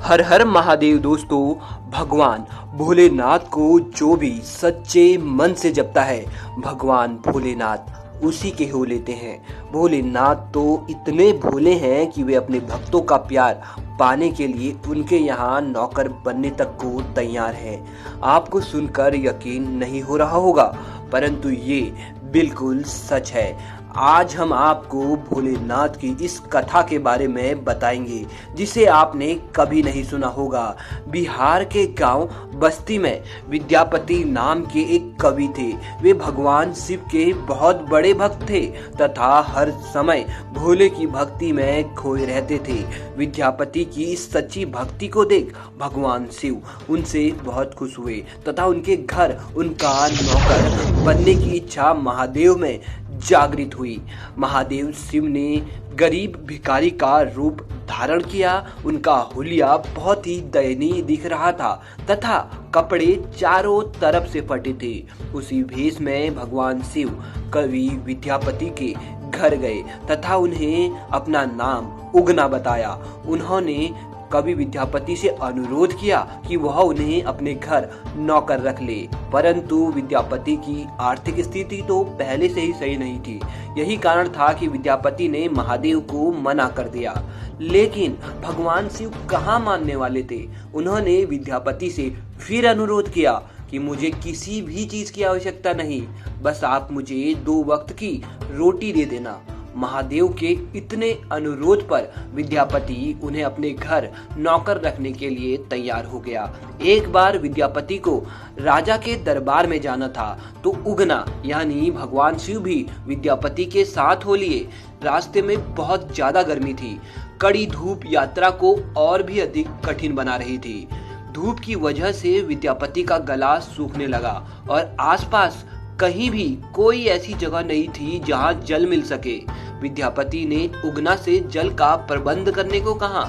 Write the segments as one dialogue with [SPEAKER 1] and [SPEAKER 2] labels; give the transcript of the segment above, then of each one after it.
[SPEAKER 1] हर हर महादेव दोस्तों। भगवान भोलेनाथ को जो भी सच्चे मन से जपता है, भगवान भोलेनाथ उसी के हो लेते हैं। भोलेनाथ तो इतने भोले हैं कि वे अपने भक्तों का प्यार पाने के लिए उनके यहाँ नौकर बनने तक को तैयार हैं। आपको सुनकर यकीन नहीं हो रहा होगा, परंतु ये बिल्कुल सच है। आज हम आपको भोलेनाथ की इस कथा के बारे में बताएंगे जिसे आपने कभी नहीं सुना होगा। बिहार के गांव बस्ती में विद्यापति नाम के एक कवि थे। वे भगवान शिव के बहुत बड़े भक्त थे तथा हर समय भोले की भक्ति में खोए रहते थे। विद्यापति की इस सच्ची भक्ति को देख भगवान शिव उनसे बहुत खुश हुए तथा उनके घर उनका नौकर बनने की इच्छा महादेव में जागृत हुई। महादेव शिव ने गरीब भिखारी का रूप धारण किया। उनका हुलिया बहुत ही दयनीय दिख रहा था तथा कपड़े चारों तरफ से फटे थे। उसी भेष में भगवान शिव कवि विद्यापति के घर गए तथा उन्हें अपना नाम उगना बताया। उन्होंने कवि विद्यापति से अनुरोध किया कि वह उन्हें अपने घर नौकर रख ले, परंतु विद्यापति की आर्थिक स्थिति तो पहले से ही सही नहीं थी। यही कारण था कि विद्यापति ने महादेव को मना कर दिया। लेकिन भगवान शिव कहाँ मानने वाले थे। उन्होंने विद्यापति से फिर अनुरोध किया कि मुझे किसी भी चीज की आवश्यकता नहीं, बस आप मुझे 2 वक्त की रोटी दे देना। महादेव के इतने अनुरोध पर विद्यापति उन्हें अपने घर नौकर रखने के लिए तैयार हो गया। एक बार विद्यापति को राजा के दरबार में जाना था तो उगना यानी भगवान शिव भी विद्यापति के साथ हो लिए। रास्ते में बहुत ज्यादा गर्मी थी। कड़ी धूप यात्रा को और भी अधिक कठिन बना रही थी। धूप की वजह से विद्यापति का गला सूखने लगा और आसपास कहीं भी कोई ऐसी जगह नहीं थी जहां जल मिल सके। विद्यापति ने उगना से जल का प्रबंध करने को कहा।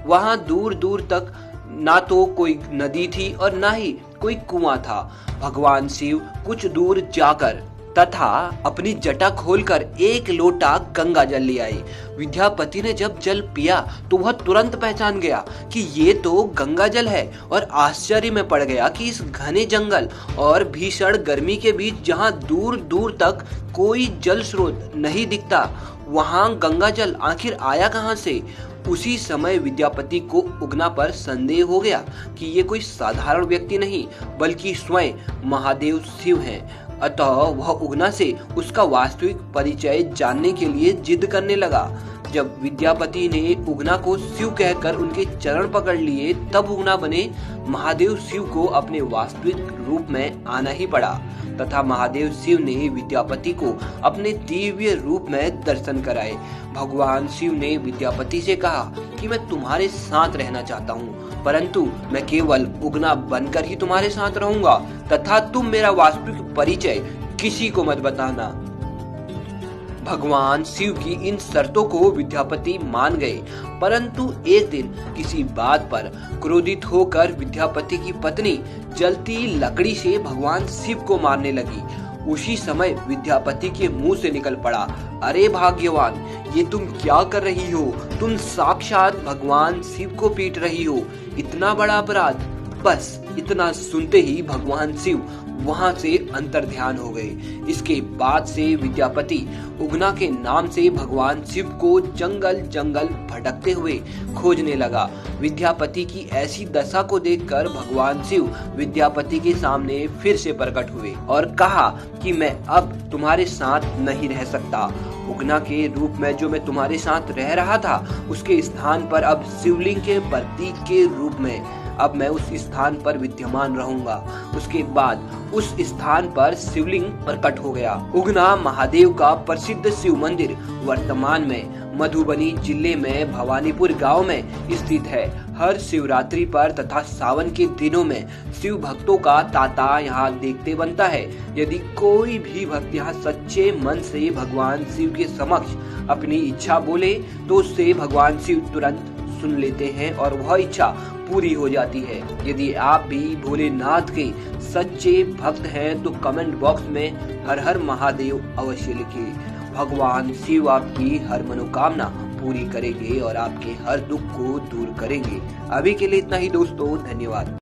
[SPEAKER 1] वहां दूर दूर तक ना तो कोई नदी थी और ना ही कोई कुआं था। भगवान शिव कुछ दूर जाकर तथा अपनी जटा खोलकर 1 लोटा गंगा जल ले आए। विद्यापति ने जब जल पिया तो वह तुरंत पहचान गया कि ये तो गंगा जल है और आश्चर्य में पड़ गया कि इस घने जंगल और भीषण गर्मी के बीच जहां दूर दूर तक कोई जल स्रोत नहीं दिखता, वहां गंगा जल आखिर आया कहां से। उसी समय विद्यापति को उगना पर संदेह हो गया कि ये कोई साधारण व्यक्ति नहीं बल्कि स्वयं महादेव शिव हैं। अतः वह उगना से उसका वास्तविक परिचय जानने के लिए जिद करने लगा। जब विद्यापति ने उगना को शिव कहकर उनके चरण पकड़ लिए तब उगना बने। महादेव शिव को अपने वास्तविक रूप में आना ही पड़ा तथा महादेव शिव ने विद्यापति को अपने दिव्य रूप में दर्शन कराए। भगवान शिव ने विद्यापति से कहा कि मैं तुम्हारे साथ रहना चाहता हूँ, परंतु मैं केवल उगना बनकर ही तुम्हारे साथ रहूंगा तथा तुम मेरा वास्तविक परिचय किसी को मत बताना। भगवान शिव की इन शर्तों को विद्यापति मान गए, परंतु एक दिन किसी बात पर क्रोधित होकर विद्यापति की पत्नी जलती लकड़ी से भगवान शिव को मारने लगी। उसी समय विद्यापति के मुंह से निकल पड़ा, अरे भाग्यवान, ये तुम क्या कर रही हो? तुम साक्षात भगवान शिव को पीट रही हो। इतना बड़ा अपराध। बस इतना सुनते ही भगवान शिव वहां से अंतर्ध्यान हो गए। इसके बाद से विद्यापति उगना के नाम से भगवान शिव को जंगल जंगल भटकते हुए खोजने लगा। विद्यापति की ऐसी दशा को देखकर भगवान शिव विद्यापति के सामने फिर से प्रकट हुए और कहा कि मैं अब तुम्हारे साथ नहीं रह सकता। उगना के रूप में जो मैं तुम्हारे साथ रह रहा था उसके स्थान पर अब शिवलिंग के प्रतीक के रूप में अब मैं उस स्थान पर विद्यमान रहूंगा। उसके बाद उस स्थान पर शिवलिंग प्रकट हो गया। उगना महादेव का प्रसिद्ध शिव मंदिर वर्तमान में मधुबनी जिले में भवानीपुर गांव में स्थित है। हर शिवरात्रि पर तथा सावन के दिनों में शिव भक्तों का तांता यहाँ देखते बनता है। यदि कोई भी भक्त यहाँ सच्चे मन से भगवान शिव के समक्ष अपनी इच्छा बोले तो उससे भगवान शिव तुरंत सुन लेते हैं और वह इच्छा पूरी हो जाती है। यदि आप भी भोलेनाथ के सच्चे भक्त हैं तो कमेंट बॉक्स में हर हर महादेव अवश्य लिखिए। भगवान शिव आपकी हर मनोकामना पूरी करेंगे और आपके हर दुख को दूर करेंगे। अभी के लिए इतना ही दोस्तों, धन्यवाद।